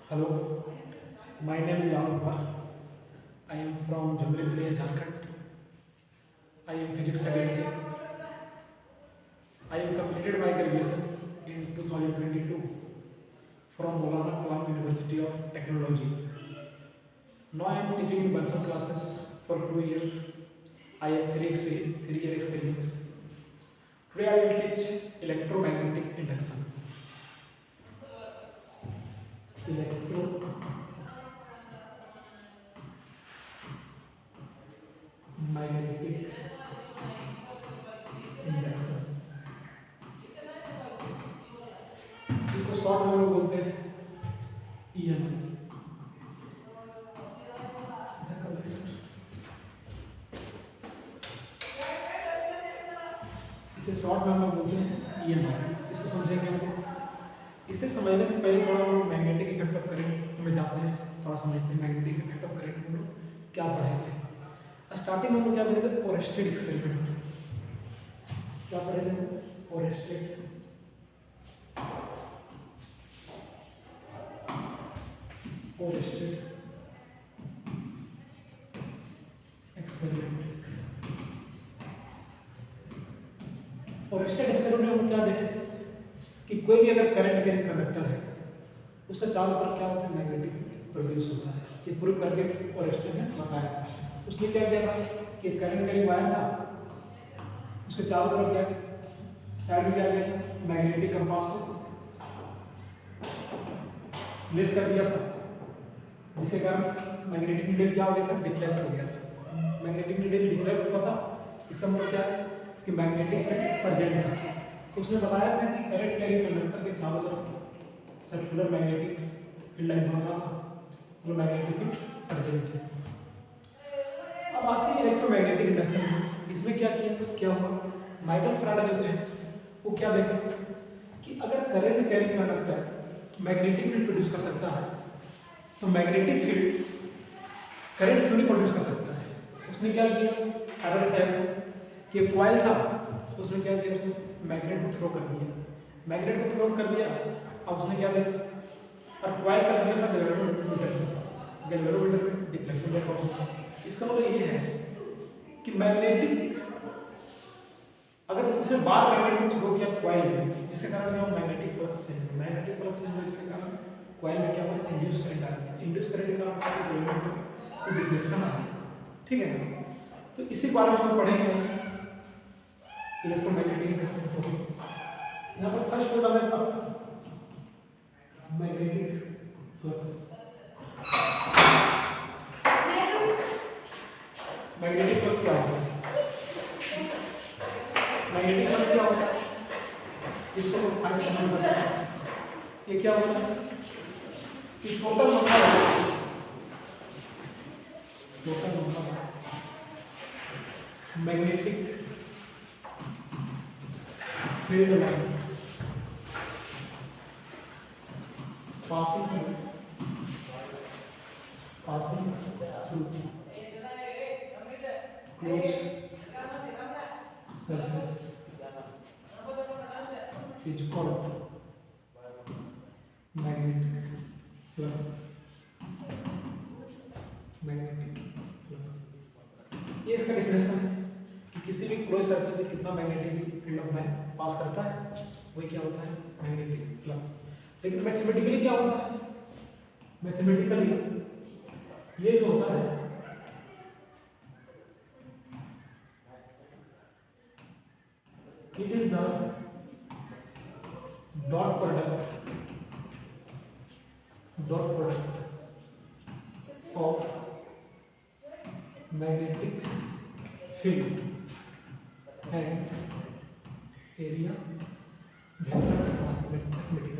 Hello, my name is Rahul Kumar. I am from Jammuria, Jharkhand. I am physics faculty. I am completed my graduation in 2022 from Maulana Kalam University of Technology. Now I am teaching in Bansal classes for 2 years. I have 3 year experience. Today I will teach electromagnetic induction. Electromagnetic induction, इसको short में लोग बोलते हैं EMF. इसे short में हम लोग बोलते हैं ईएमएफ। इसको समझेंगे हम लोग। इसे समझने से पहले थोड़ा हम लोग मैग्नेटिक इफेक्ट ऑफ करंट में जाते हैं, थोड़ा समझते हैं मैग्नेटिक इफेक्ट ऑफ करंट हम लोग क्या पढ़े थे। स्टार्टिंग में हम लोग क्या पढ़े थे? Oersted experiment. क्या पढ़े थे? Oersted experiment. ओरेस्टेड एक्सपेरिमेंट में क्या देखे थे कि कोई भी अगर करंट के कंडक्टर है उसका चारों तरफ क्या होता है? मैग्नेटिक फील्ड प्रोड्यूस होता है। ये प्रूव करके ओरेस्टेड ने बताया था। उसने क्या किया था कि करंट करीब आया था, उसके चारों तरफ क्या साइड में क्या किया था? मैग्नेटिक कंपास को प्लेस कर दिया था, जिसके कारण मैग्नेटिक नीडल क्या हो गया था? डिफ्लेक्ट हो गया था। मैग्नेटिक नीडल डिफ्लेक्ट हुआ था, इसका मतलब क्या है कि मैग्नेटिक फील्ड प्रेजेंट था। तो उसने बताया था कि करंट कैरिंग कंडक्टर के चारों तरफ सर्कुलर मैग्नेटिक फील्ड लाइन बन रहा था, वो मैग्नेटिक फील्ड प्रेजेंट है। अब आती है इलेक्ट्रोमैग्नेटिक इंडक्शन में। इसमें क्या हुआ? माइकल फैराडे जो थे वो क्या देखे कि अगर current carrying conductor magnetic field produce कर सकता है तो मैग्नेटिक फील्ड करंट क्यों नहीं प्रोड्यूस कर सकता है। उसने क्या किया फैराडे साहब ने कि कॉइल था, उसने क्या किया? उसने मैग्नेट को थ्रो कर दिया। मैग्नेट को थ्रो कर दिया। अब उसने क्या देखा? और कॉइल का लगता था गैल्वेनोमीटर से, गैल्वेनोमीटर में डिफ्लेक्शन देखा। इसका मतलब ये है कि मैग्नेटिक अगर उसने बार मैग्नेट को थ्रो किया कॉइल में, जिसके कारण क्या मैग्नेटिक फ्लक्स चेंज हुआ। मैग्नेटिक फ्लक्स चेंज हुआ जिसके कारण कॉइल में क्या हुआ? इंड्यूस करंट आ गया। इंड्यूस करंट के कारण आपको गैल्वेनोमीटर में डिफ्लेक्शन आ गया। ठीक है ना? तो इसी बारे में हम पढ़ेंगे आज इलेक्ट्रोमैग्नेटिक इंडक्शन टॉपिक। यहाँ पर फर्स्ट टॉपिक आपका मैग्नेटिक फ्लक्स। मैग्नेटिक फ्लक्स क्या होता है? मैग्नेटिक फ्लक्स क्या होता है? इसको तो फाइव सेकंड में बताया। ये क्या होता है कि total number magnetic field lines passing through closed surface is called magnetic flux। Magnetic flux ये इसका डेफिनेशन है कि किसी भी क्लोज सरफेस से कितना मैग्नेटिक फील्ड ऑफ लाइन पास करता है वही क्या होता है? Magnetic flux. लेकिन मैथमेटिकली क्या होता है? मैथमेटिकली ये जो होता है it is the dot product of magnetic field and area mathematically.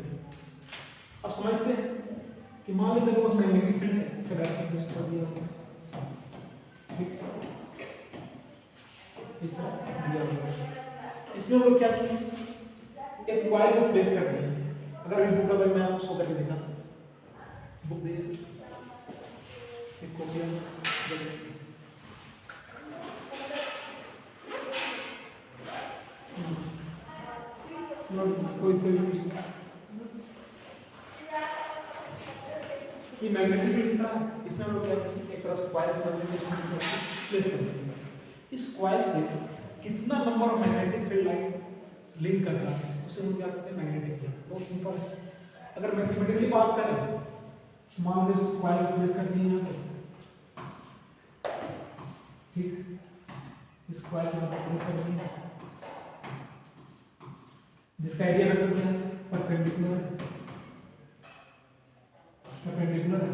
अब समझते हैं कि मान लीजिए मेरे पास मैग्नेटिक फील्ड है, इसका डायरेक्शन कुछ कर दिया होगा, ठीक, इस तरह दिया होगा। इसमें हम लोग क्या किए? एक कॉइल को प्लेस कर दिए। अगर इस बुक का मैं आपको शो करके दिखाता, बुक दीजिए, एक कॉपी कोई ये मैग्नेटिक फील्ड इस तरह है, इसमें हम लोग क्या करते हैं, एक तरह से कॉइल से प्लेस करते हैं। इस कॉइल से कितना number of magnetic field line link करता है उसे हम क्या कहते हैं, मैग्नेटिक फ्लक्स। बहुत सिंपल है। अगर मैथमेटिकली बात करें, मान लीजिए कॉइल को प्लेस करनी है यहाँ पे, ठीक, इस कॉइल को प्लेस करनी है, जिसका एरिया वेक्टर क्या है, परपेंडिकुलर है, परपेंडिकुलर है,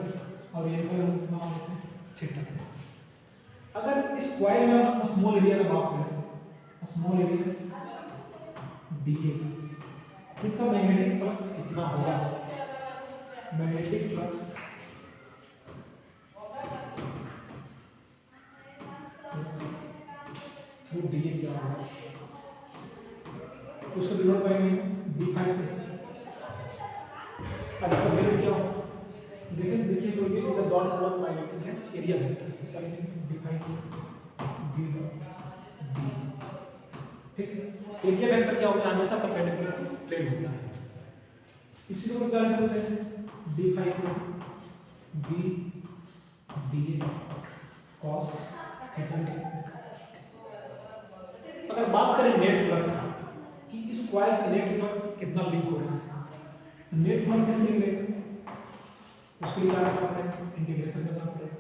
और ये का हम नाम देते हैं थीटा। अगर इस कॉइल में स्मॉल एरिया का बात करें, स्मॉल एरिया डीए, इसका मैग्नेटिक फ्लक्स कितना होगा, मैग्नेटिक फ्लक्स थ्रू डीए क्या होगा, उसको डिनोट करेंगे d5 से। अब इसका वैल्यू क्या होगा, देखिए तो ये इधर डॉट प्रोडक्ट मैग्नेटिक है, एरिया वेक्टर से करेंगे d5 d d, ठीक है। एरिया वेक्टर क्या होता है, हमेशा परपेंडिकुलर प्लेन होता है, इसी को क्या लिख सकते हैं, d5 को d d cos थीटा लिख सकते हैं। अगर बात करें नेट फ्लक्स कि इस कॉइल से नेट फ्लक्स कितना लिंक हो रहा है, तो नेट फ्लक्स कैसे लिख लेंगे, उसके लिए क्या करना पड़ेगा, इंटीग्रेशन करना पड़ेगा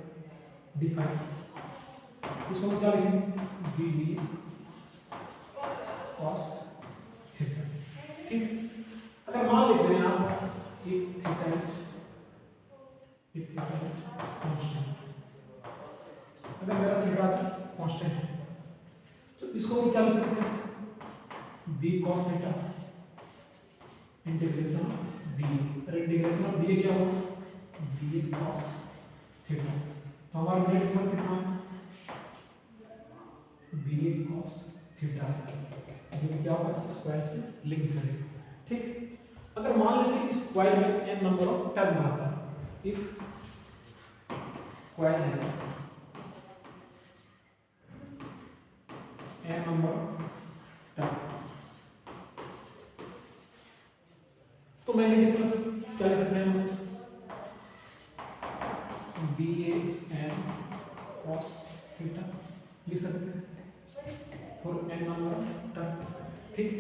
d5, इसको हम क्या लिखेंगे d cos थीटा, ठीक। अगर मान लेते हैं आप एक थीटा कांस्टेंट, अगर मेरा थीटा कांस्टेंट है तो इसको हम क्या लिख सकते हैं, b cos theta integration d, और इंटीग्रेशन ऑफ d क्या होगा, d cos थीटा। तो हमारा नेट फ्लक्स कितना है, b cos थीटा, जो क्या होगा स्क्वायर से लिंक करेगा, ठीक। अगर मान लेते हैं इस कॉइल में n नंबर ऑफ टर्न आता है, इफ कॉइल है n नंबर ऑफ टर्न, तो मैग्नेटिक फ्लक्स क्या लिख सकते हैं हम, B A N cos theta लिख सकते हैं for n number of turn, ठीक।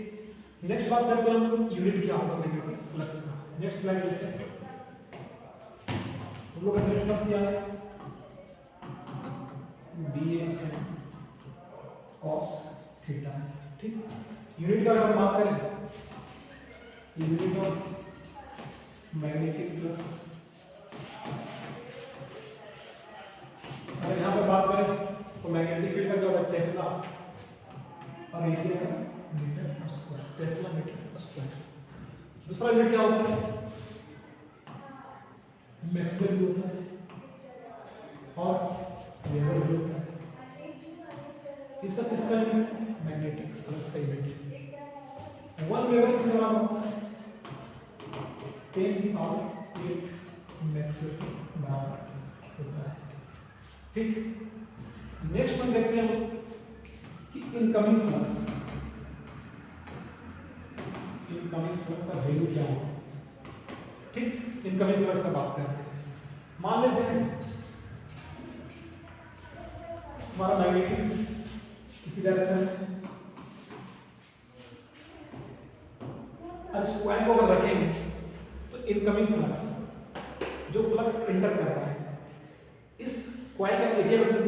नेक्स्ट बात करते हैं हम यूनिट क्या होगा मैग्नेटिक फ्लक्स का। नेक्स्ट स्लाइड लेते हैं, हम लोग का नेट फ्लक्स क्या है, B A N cos theta, ठीक। यूनिट का अगर हम बात करें, यूनिट ऑफ मैग्नेटिक फ्लक्स, अगर यहाँ पर बात करें तो मैग्नेटिक फील्ड का क्या होगा, टेस्ला, और एरिया का meter square, tesla meter square. दूसरा यूनिट क्या होता है, मैक्सवेल होता है, और वेबर होता है। ये सब किसका यूनिट, मैग्नेटिक फ्लक्स का यूनिट। 1 वेबर किसके बराबर होता है, 10 पावर 8 मैक्सवेल के बराबर होता है, ठीक। नेक्स्ट हम देखते हैं कि इनकमिंग फ्लक्स, इनकमिंग फ्लक्स का वैल्यू क्या होगा, ठीक। इनकमिंग फ्लक्स का बात करते हैं, मान लेते हैं हमारा मैग्नेटिक इसी डायरेक्शन में, और इस कॉइल को अगर रखेंगे तो इनकमिंग फ्लक्स, जो फ्लक्स एंटर कर रहा है, इस कॉइल का एरिया वेक्टर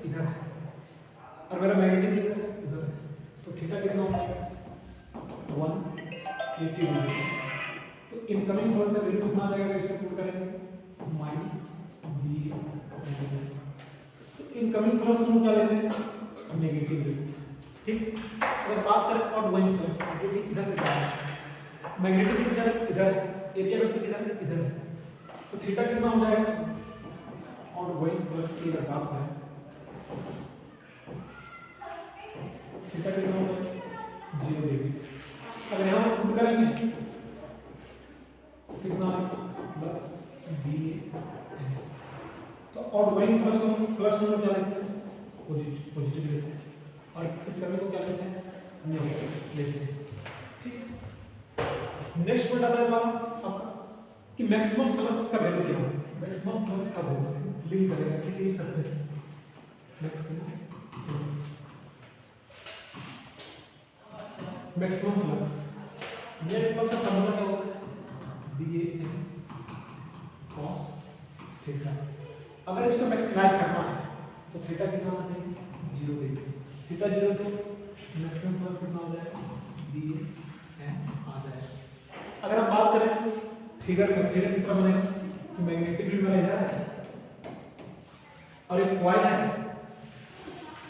इधर है और मेरा मैग्नेटिक फील्ड इधर है, तो थीटा कितना होगा, 180 डिग्री। तो इनकमिंग फ्लक्स का वैल्यू कितना आ जाएगा, इसको पुट करेंगे -v। तो इनकमिंग फ्लक्स को क्या लेते हैं, नेगेटिव लेते हैं, ठीक। अगर बात करें आउटगोइंग फ्लक्स, जो कि इधर से जा रहा है, मैग्नेटिक फील्ड इधर है, एरिया वेक्टर इधर है, तो थीटा कितना हो जाएगा, आउटगोइंग फ्लक्स की अगर बात करें थीटा कितना होगा, 0 डिग्री। अगर यहाँ पर पुट करेंगे कितना +b, तो आउटगोइंग फ्लक्स में क्या लेते हैं, पॉजिटिव लेते हैं, और फिर करने को क्या लेते हैं, नेगेटिव लेते हैं, ठीक। नेक्स्ट पॉइंट आता है आपका कि मैक्सिमम फ्लक्स का वैल्यू क्या है, मैक्सिमम फ्लक्स का वैल्यू लिंक करेगा किसी भी सरफेस से, मैक्सिमम फ्लक्स नेट फ्लक्स का फॉर्मूला क्या होगा, BA cos थीटा। अगर इसको मैक्सिमाइज करना है तो थीटा कितना होना चाहिए, 0 डिग्री, थीटा 0 तो मैक्सिमम फ्लक्स कितना हो जाएगा, BA आ जाएगा। अगर हम बात करें फिगर में, फिगर किस तरह बनेगा, तो मैग्नेटिक फील्ड बनाया जा रहा है और एक कॉइल है,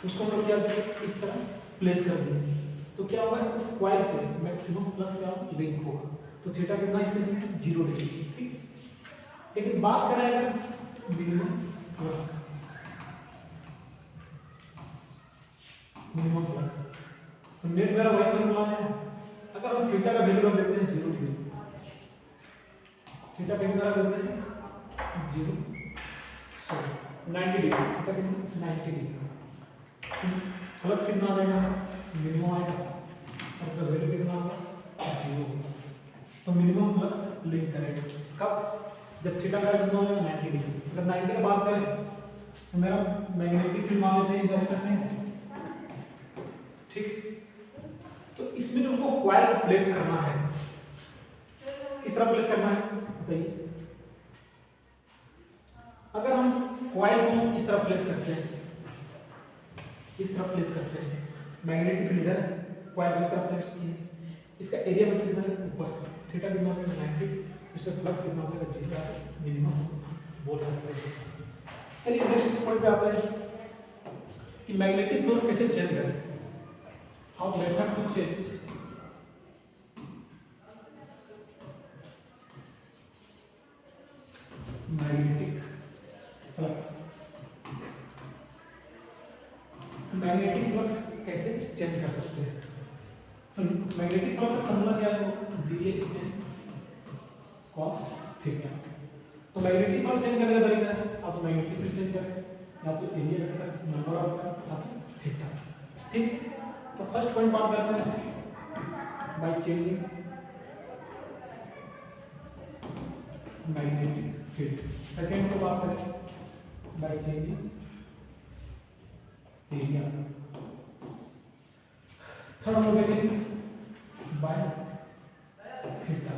उसको हम लोग क्या करेंगे, इस तरह प्लेस कर देंगे, तो क्या होगा, इस कॉइल से मैक्सिमम फ्लक्स का लिंक होगा, तो थीटा कितना इसमें 0 डिग्री, ठीक। लेकिन बात करें अगर मिनिमम फ्लक्स का, मिनिमम फ्लक्स, तो नेट मेरा वही फॉर्मूला है। अगर हम थीटा का वैल्यू रख देते हैं 0 डिग्री, थीटा कितना रख देते हैं 0 90 डिग्री, थीटा कितना 90 डिग्री, फ्लक्स कितना आ जाएगा, मिनिमम आएगा और उसका वैल्यू कितना होगा 0। तो मिनिमम फ्लक्स लिंक करेंगे कब, जब थीटा का कितना होगा 90 डिग्री। अगर 90 की बात करें तो मेरा मैग्नेटिक फील्ड मान लेते हैं इस डायरेक्शन में, ठीक। तो इसमें जो हमको कॉइल प्लेस करना है, किस तरह प्लेस करना है बताइए। अगर हम कॉइल को इस तरह प्लेस करते हैं, इस तरह प्लेस करते हैं, मैग्नेटिक फील्ड इधर, कॉइल को इस तरह प्लेस किए, इसका एरिया मतलब कितना है ऊपर, थीटा कितना होगा 90, इसका फ्लक्स कितना होगा थीटा मिनिमम बोल सकते हैं। चलिए नेक्स्ट पॉइंट पे आते हैं कि मैग्नेटिक फ्लक्स कैसे चेंज करें, how method to change magnetic flux. Magnetic flux कैसे चेंज कर सकते हैं, तो मैग्नेटिक फ्लक्स का फॉर्मूला क्या है, BA cos थीटा। तो मैग्नेटिक फ्लक्स चेंज करने का तरीका है, आप तो मैग्नेटिक फील्ड चेंज करें, या तो एरिया वेक्टर नंबर ऑफ या तो थीटा, ठीक। तो फर्स्ट पॉइंट बात करते हैं by changing magnetic field, second को बात करें बाय चेंजिंग एरिया, थर्ड हो गया बाय थीटा।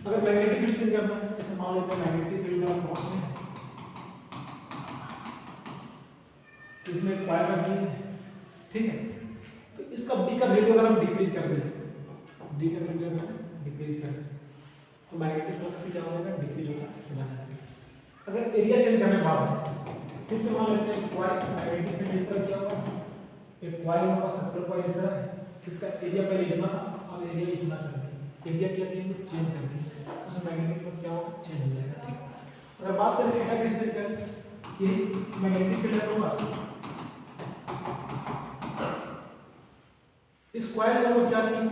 अगर मैग्नेटिक फील्ड चेंज करना है, जैसे मान लेते हैं मैग्नेटिक फील्ड में हम इसमें एक कॉइल रखी है, ठीक है, तो इसका B का वैल्यू अगर हम डिक्रीज कर दें, D का वैल्यू अगर डिक्रीज कर दें तो मैग्नेटिक फ्लक्स क्या हो जाएगा, डिक्रीज होगा चला जाएगा। अगर एरिया चेंज करने के बाद फिर से मान लेते हैं कॉइल, मैग्नेटिक फील्ड इस तरह क्या होगा, एक कॉइल होगा, सर्कुलर कॉइल इस तरह है, इसका एरिया पहले इतना था और एरिया इतना कर दिया, एरिया क्या किया चेंज कर दिया, उसमें मैग्नेटिक फ्लक्स क्या होगा, चेंज हो जाएगा, ठीक। अगर बात करें थीटा कैसे चेंज करें, कि मैग्नेटिक फील्ड होगा, इस कॉइल को क्या करें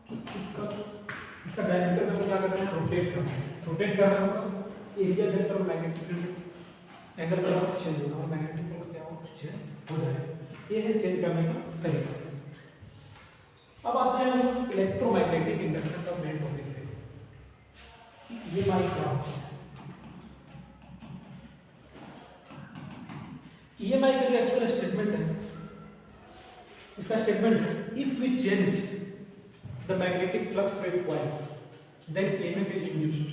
कि इसका डायमीटर को क्या करना है, रोटेट करना है, रोटेट करना होगा, एरिया देकर मैग्नेटिक फील्ड एंगल का चेंज होगा, मैग्नेटिक फ्लक्स क्या होगा, चेंज हो जाएगा। ये है चेंज करने का तरीका। अब आते हैं हम इलेक्ट्रोमैग्नेटिक इंडक्शन का मेन टॉपिक पे, ये माइक क्या होता है, EMI का जो एक्चुअल स्टेटमेंट है, इसका statement if we change the magnetic flux through a coil then EMF is induced.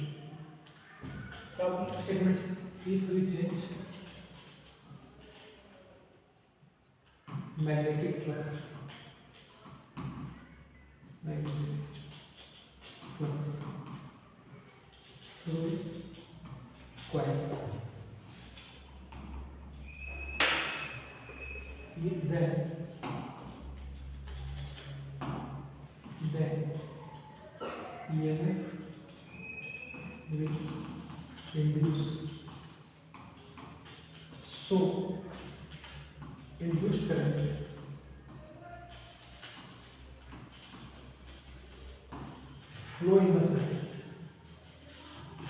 तो statement if we change magnetic flux through coil then EMF will induce, so induced current flow in the circuit,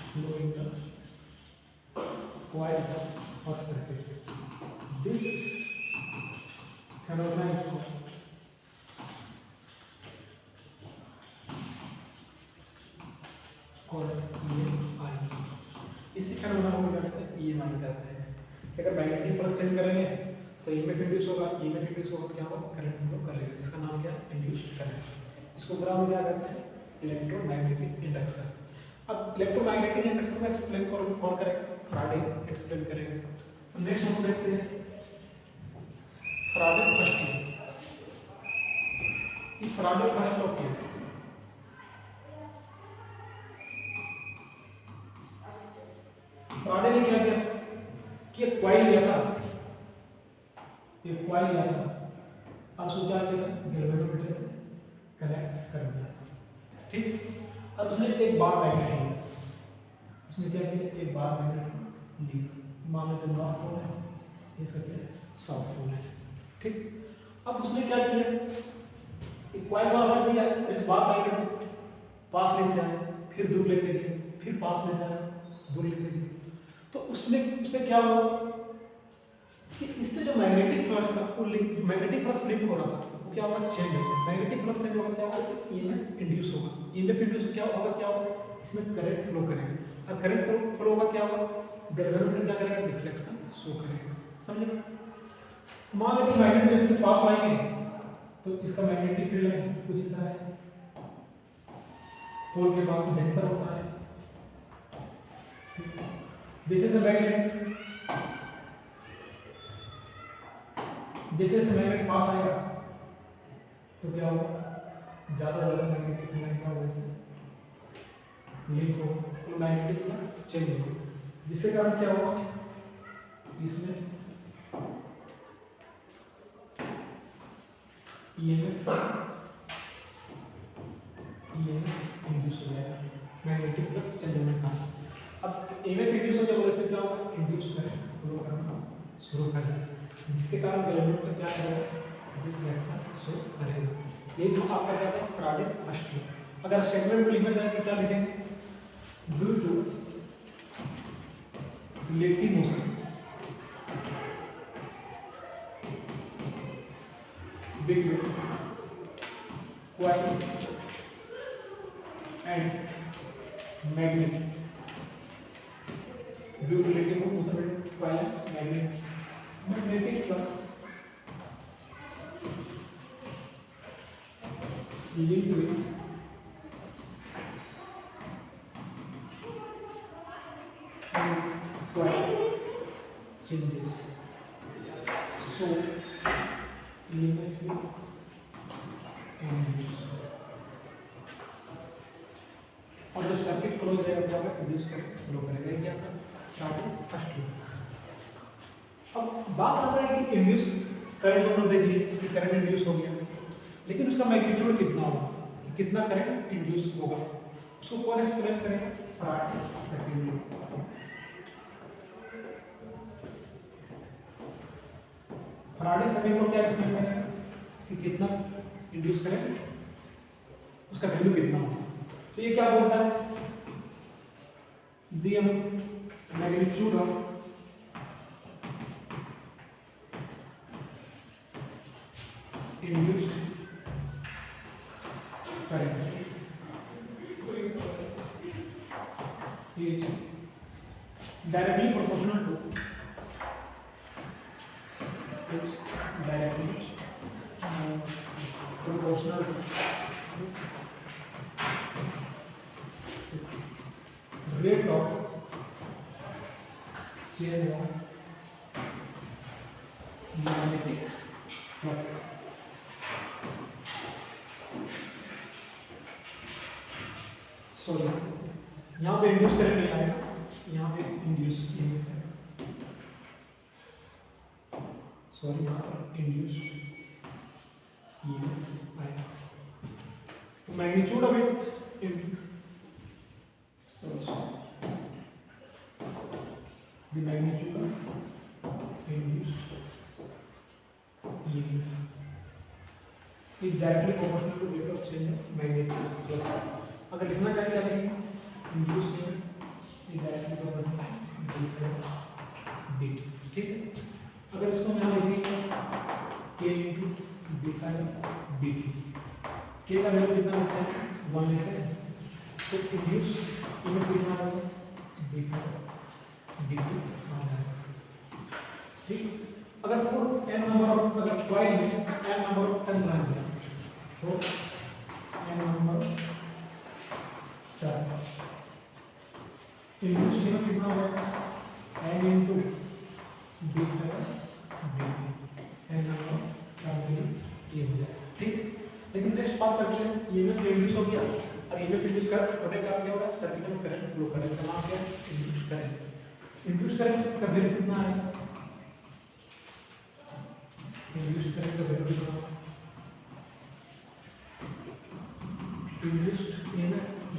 flow in the coil or circuit. This phenomenon is called EMF इसी phenomenon को क्या कहते हैं, EMI कहते हैं। कि अगर magnetic flux change करेंगे तो EMF इंड्यूस होगा, EMF इंड्यूस होगा तो क्या होगा, करंट फ्लो करेगा, जिसका नाम क्या है, इंड्यूस्ड करंट। इसको ग्राम में क्या कहते हैं, इलेक्ट्रोमैग्नेटिक इंडक्शन। अब इलेक्ट्रोमैग्नेटिक इंडक्शन को एक्सप्लेन कौन करेगा, फैराडे एक्सप्लेन करेगा। तो नेक्स्ट हम देखते हैं Faraday first law. Faraday first law क्या है, फैराडे ने क्या किया कि एक कॉइल लिया था, एक कॉइल लिया था, अब उसको क्या किया था, गैल्वेनोमीटर से कनेक्ट कर दिया, ठीक। अब उसने एक बार मैग्नेट लिया, उसने क्या किया, एक बार मैग्नेट लिया, मान लेते नॉर्थ पोल है, इसका क्या है, साउथ पोल है, ठीक। अब उसने क्या किया, एक कॉइल बार दिया, इस बार मैग्नेट को पास लेते हैं, फिर दूर लेते गए, फिर पास लेते हैं, दूर लेते गए। तो उसमें उससे क्या हुआ कि इससे जो मैग्नेटिक फ्लक्स था वो मैग्नेटिक फ्लक्स लिंक हो रहा था, वो क्या होगा, चेंज होगा। मैग्नेटिक फ्लक्स चेंज होगा क्या होगा, इससे EMF इंड्यूस होगा, EMF इंड्यूस क्या होगा, क्या होगा, इसमें करंट फ्लो करेगा, और करंट फ्लो होगा क्या होगा, गैल्वेनोमीटर क्या करेगा, डिफ्लेक्शन शो करेगा, समझे। मान लो कि मैग्नेट में इसके पास आएंगे तो इसका मैग्नेटिक फील्ड है कुछ इस तरह है, पोल के पास डेंसर होता है, दिस इज अ मैग्नेट, जैसे मैग्नेट पास आएगा तो क्या होगा, ज्यादा मैग्नेटिक फील्ड का वैसे लिंक हो, तो मैग्नेटिक फ्लक्स चेंज होगा, जिसके कारण क्या होगा, इसमें EMF इंड्यूस हो जाएगा, मैग्नेटिक फ्लक्स चेंज होने का। अब EMF इंड्यूस हो जाए वैसे क्या होगा, इंड्यूस करंट फ्लो करना शुरू कर देगा, जिसके कारण गैल्वेनोमीटर क्या करेगा, डिफ्लेक्शन शो करेगा। ये जो आपका क्या है, फैराडे फर्स्ट लॉ। अगर स्टेटमेंट में लिखा जाए तो क्या लिखेंगे, due to relative motion between coil and magnet, due to relative motion between coil and magnet, magnetic flux linked with coil changes, so EMF will induce, और जब सर्किट क्लोज रहेगा क्या होगा, इंड्यूस करंट फ्लो करेगा, ये क्या था, starting first law. अब बात आता है कि इंड्यूस करंट हम लोग देख लिए कि करंट इंड्यूस हो गया, लेकिन उसका मैग्नीट्यूड कितना होगा, कि कितना करंट इंड्यूस होगा, उसको कौन एक्सप्लेन करेगा, Faraday second law. Faraday second law क्या एक्सप्लेन करेगा कि कितना इंड्यूस करें, उसका वैल्यू कितना होता है। तो ये क्या बोलता है, the magnitude of induced current is directly proportional to directly proportional rate of change of magnetic flux. Sorry, यहाँ पे इंड्यूस करंट नहीं आएगा, यहाँ पे इंड्यूस EMF है, सॉरी यहाँ पर इंड्यूस EMF आएगा। तो magnitude of it the magnitude of induced EMF is directly proportional to rate of change of magnetic flux. अगर लिखना चाहे क्या लिखेंगे, induced EMF is directly proportional to dt, ठीक है। अगर इसको यहाँ लिखेंगे k into d∅dt, k का वैल्यू कितना होता है, 1 लेते हैं, तो इंड्यूस EMF कितना होगा, d∅ dt ठीक। अगर फोर n नंबर ऑफ अगर कॉइल में n नंबर ऑफ टर्न रहेंगे तो n नंबर टर्न इंड्यूस में कितना होगा n इंटू डी है dt n नंबर टर्न ये हो जाएगा ठीक। लेकिन नेक्स्ट बात करते हैं ये में इंड्यूस हो गया और ये में इंड्यूस कर होने का क्या होगा सर्किट में करंट फ्लो करंट का नाम क्या है इंड्यूस करंट का वैल्यू कितना है इंड्यूस करंट का वैल्यू कितना इंड्यूस्ड इन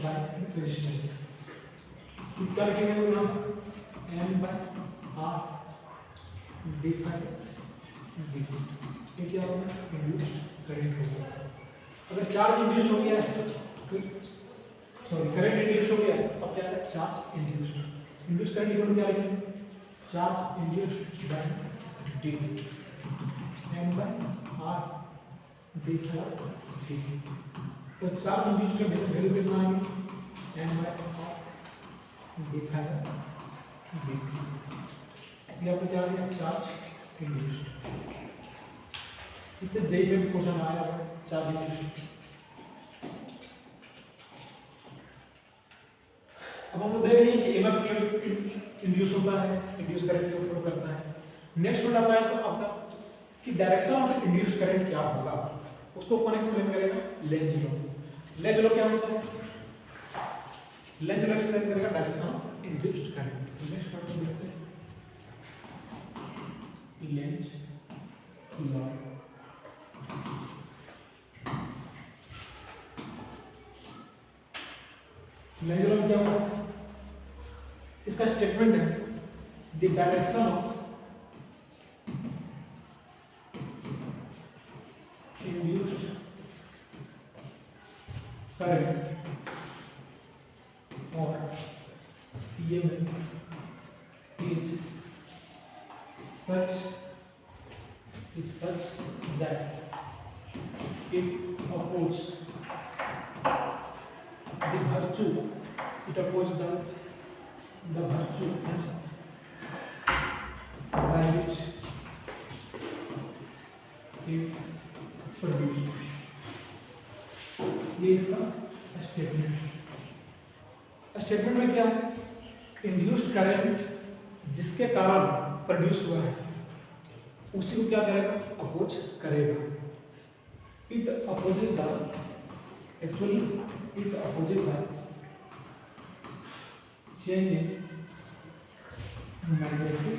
बाय रेजिस्टेंस कितना लिखेंगे हम n by r d phi dt ये क्या होगा इंड्यूस्ड करंट होगा। अगर चार्ज इंड्यूस हो गया है सॉरी करंट इंड्यूस हो गया अब क्या है charge induce current equal to क्या लिखेंगे charge induced by dt n by r d phi dt तो चार्ज इंड्यूस का वैल्यू कितना आएगा n by r d phi dt ये आपको क्या आ गया चार्ज इंड्यूस्ड। इससे जेई में भी क्वेश्चन आया है चार्ज इंड्यूस्ड। अब हम देख लिए कि एमएफ क्यों इंड्यूस होता है इंड्यूस करंट क्यों फ्लो करता है। नेक्स्ट वन आता है तो आपका कि डायरेक्शन ऑफ इंड्यूस करंट क्या होगा उसको कौन एक्सप्लेन करेगा लेंज लॉ। लेंज लॉ क्या होता है लेंज लॉ एक्सप्लेन करेगा direction of induced current. Next one देखते हैं लेंज लॉ। लेंज लॉ क्या होता है इसका स्टेटमेंट है the direction of induced current और EMF is such that it opposes the virtue it opposes the virtue by which it produced। ये इसका स्टेटमेंट में क्या है इंड्यूस्ड करंट जिसके कारण प्रोड्यूस हुआ है उसी को क्या करेगा अपोज करेगा। It opposes the actually it opposes the change in magnetic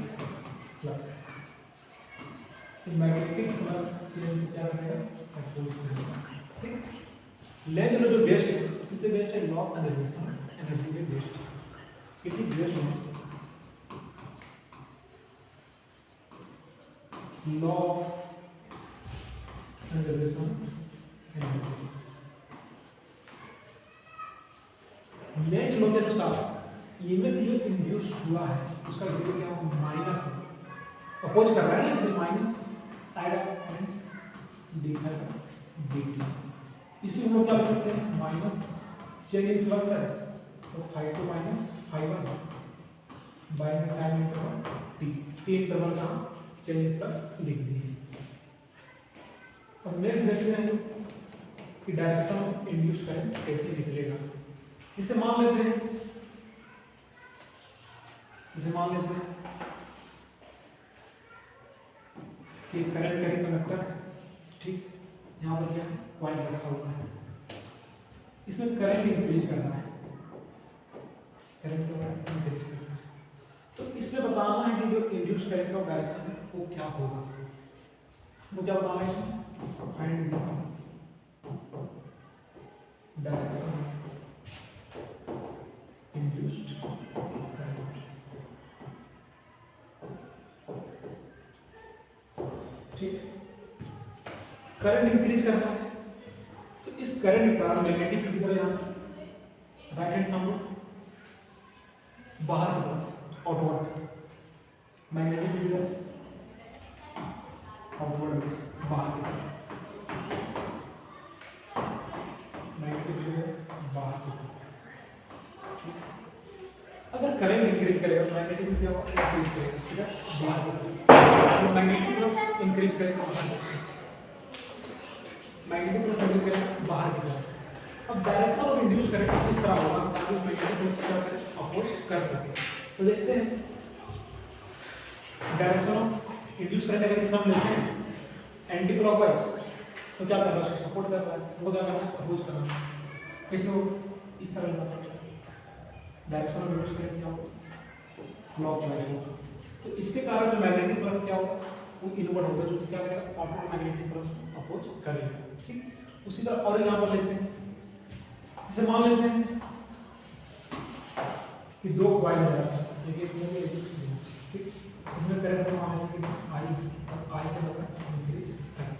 flux. Magnetic flux change क्या करेगा अपोज करेगा ठीक। लेंज लॉ जो बेस्ड है किससे बेस्ड है लॉ ऑफ कंजर्वेशन एनर्जी से based. It is based on law of conservation energy. Lenz law के अनुसार ईएमएफ जो इंड्यूस हुआ है उसका वैल्यू क्या होगा माइनस अपोज कर रहा है ना इसलिए माइनस आएगा एंड डी फाई dt। इसी को क्या लिख सकते हैं माइनस चेंज इन फ्लक्स है तो phi two minus phi one by time interval T interval का चेंज इन फ्लक्स लिख दिए। अब नेक्स्ट देखते हैं कि डायरेक्शन ऑफ इंड्यूस्ड करंट कैसे निकलेगा। इसे मान लेते हैं कि करंट का कंडक्टर ठीक यहाँ पर क्या कॉइल रखा हुआ है इसमें करंट इंक्रीज करना है तो इसमें बताना है कि जो इंड्यूस करंट का डायरेक्शन है वो क्या होगा। वो क्या बताना है इसमें find the direction induced current ठीक। करंट इंक्रीज करना है तो इस करंट का मैग्नेटिक फील्ड किधर यहाँ राइट हैंड थंब बाहर की तरफ आउटवर्ड मैग्नेटिक फील्ड आउटवर्ड बाहर की तरफ मैग्नेटिक फील्ड बाहर की तरफ ठीक। अगर करंट इंक्रीज करेगा तो मैग्नेटिक फील्ड क्या होगा, इंक्रीज करेगा, ठीक है, बाहर की तरफ। मैग्नेटिक फ्लक्स इंक्रीज करेगा बाहर की तरफ, मैग्नेटिक फ्लक्स इंक्रीज करेगा बाहर की तरफ। अब डायरेक्शन ऑफ इंड्यूस करंट इस तरह होगा ताकि मैग्नेटिक फ्लक्स क्या करे, अपोज कर सके। तो देखते हैं डायरेक्शन ऑफ इंड्यूस करंट अगर इस तरह लेते हैं एंटी क्लॉकवाइज तो क्या कर रहा है, उसको सपोर्ट कर रहा है, वो क्या कर रहा है, अपोज कर रहा है। कैसे हो, इस तरह लेना डायरेक्शन ऑफ इंड्यूस करंट क्या होगा, क्लॉकवाइज होगा। तो इसके कारण जो मैग्नेटिक फ्लक्स क्या होगा, वो इनवर्ट होगा, जो क्या करेगा, ऑटो मैग्नेटिक फ्लक्स अपोज करेगा, ठीक। उसी तरह और एग्जांपल लेते हैं, जैसे मान लेते हैं कि दो कॉइल है, ठीक, इसमें करंट मान लेते हैं आई और आई का मतलब इंक्रीज करंट,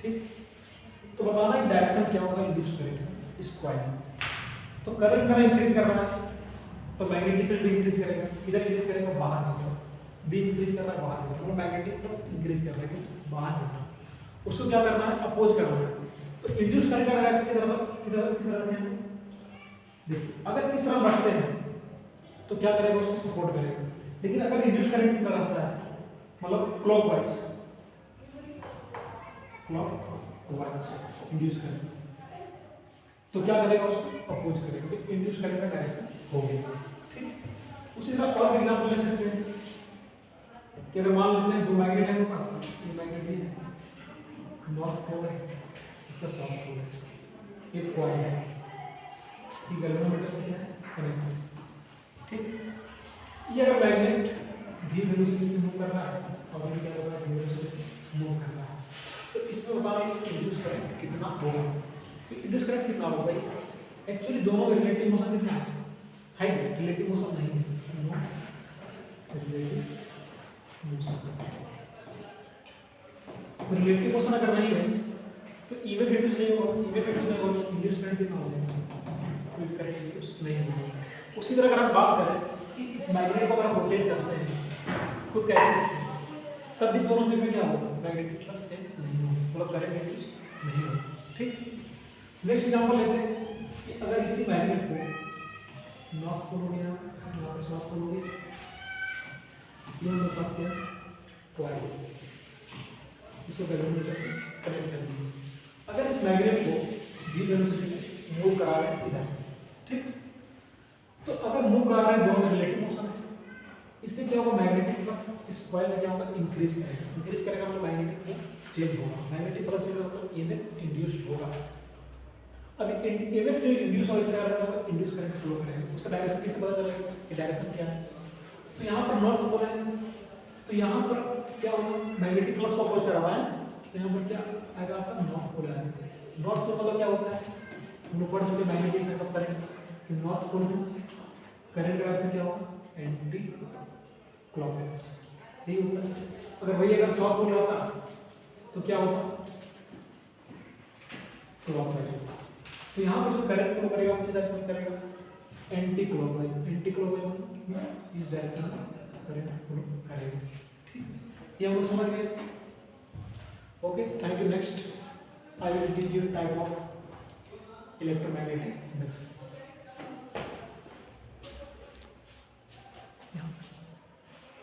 ठीक। तो बताना है डायरेक्शन क्या होगा इंड्यूस करंट इस कॉइल में। तो करंट का इंक्रीज करना है तो मैग्नेटिक फील्ड भी इंक्रीज करेगा, इधर इंक्रीज करेगा बाहर की तरफ, भी इंक्रीज कर रहा है बाहर की तरफ, मतलब मैग्नेटिक फ्लक्स इंक्रीज कर रहा है बाहर की तरफ, उसको क्या करना है, अपोज करना है। तो इंड्यूस करंट का डायरेक्शन किधर है, देखिए अगर इस तरह रखते हैं तो क्या करेगा, उसको सपोर्ट करेगा। लेकिन अगर इंड्यूस करंट इस तरह रहता है मतलब क्लॉकवाइज इंड्यूस करंट तो क्या करेगा, उसको अपोज करेगा, तो इंड्यूस करंट का डायरेक्शन हो गया, ठीक। उसी तरह और एग्जांपल ले सकते हैं कि अगर मान लेते हैं दो मैग्नेट है मेरे पास, ये मैग्नेट भी है, नॉर्थ पोल है, इसका साउथ पोल है, एक कॉइल है, ये गैल्वेनोमीटर से क्या है, कनेक्ट है, ठीक। ये अगर मैग्नेट भी वेलोसिटी से मूव कर रहा है और ये क्या कर रहा है, वेलोसिटी से मूव कर रहा है, तो इसमें बताना है कि इंड्यूस करंट कितना होगा। तो इंड्यूस करंट कितना होगा, एक्चुअली दोनों में रिलेटिव मोशन कितना है, रिलेटिव मोशन नहीं है, रिलेटिव मोशन अगर नहीं है तो ईएमएफ इंड्यूस नहीं होगा, ईएमएफ इंड्यूस नहीं होगा, इंड्यूस करंट कितना होगा, कोई करंट इंड्यूस नहीं होगा। उसी तरह अगर हम बात करें कि इस मैग्नेट को अगर हम रोटेट करते हैं खुद का एक्सिस में, तब भी दोनों में क्या होगा, मैग्नेटिक फ्लक्स चेंज नहीं होगा, मतलब करंट इंड्यूस नहीं होगा, ठीक। नेक्स्ट एग्जांपल लेते हैं कि अगर इसी मैग्नेट को नॉर्थ पोल हो गया, यहाँ पे साउथ पोल हो गया, ये हमारे पास क्या कॉइल, इसको गैल्वेनोमीटर से कनेक्ट कर दीजिए। अगर इस मैग्नेट को भी वेलोसिटी से मूव करा रहे हैं इधर, ठीक, तो अगर मूव करा रहे हैं दोनों में रिलेटिव मोशन है, इससे क्या होगा, मैग्नेटिक फ्लक्स इस कॉइल में क्या होगा, इंक्रीज करेगा, इंक्रीज करेगा मतलब मैग्नेटिक फ्लक्स चेंज होगा, मैग्नेटिक फ्लक्स चेंज होगा मतलब ईएमएफ इंड्यूस्ड होगा। अब ईएमएफ जो इंड्यूस हो इससे मतलब इंड्यूस करंट फ्लो करेगा, उसका डायरेक्शन कैसे पता चलेगा कि डायरेक्शन क्या है। तो यहाँ पर नॉर्थ पोल है, तो यहाँ पर क्या होगा, मैग्नेटिक फ्लक्स को अपोज कर रहा है, तो यहाँ पर क्या आएगा आपका नॉर्थ पोल आएगा। नॉर्थ पोल मतलब क्या होता है, हम ऊपर जो मैग्नेटिक बैकअप करेंगे, नॉर्थ पोल मींस करंट का डायरेक्शन क्या होगा, एंटी क्लॉकवाइज, यही होता है। अगर वही अगर साउथ पोल होता तो क्या होता, क्लॉकवाइज होता। तो यहाँ पर जो करंट फ्लो करेगा वो डायरेक्शन करेगा एंटी क्लॉकवाइज, एंटी क्लॉकवाइज इस डायरेक्शन में करंट फ्लो करेगा, ठीक। ये हम लोग समझ गए, okay, thank you. Next I will teach you type of electromagnetic induction.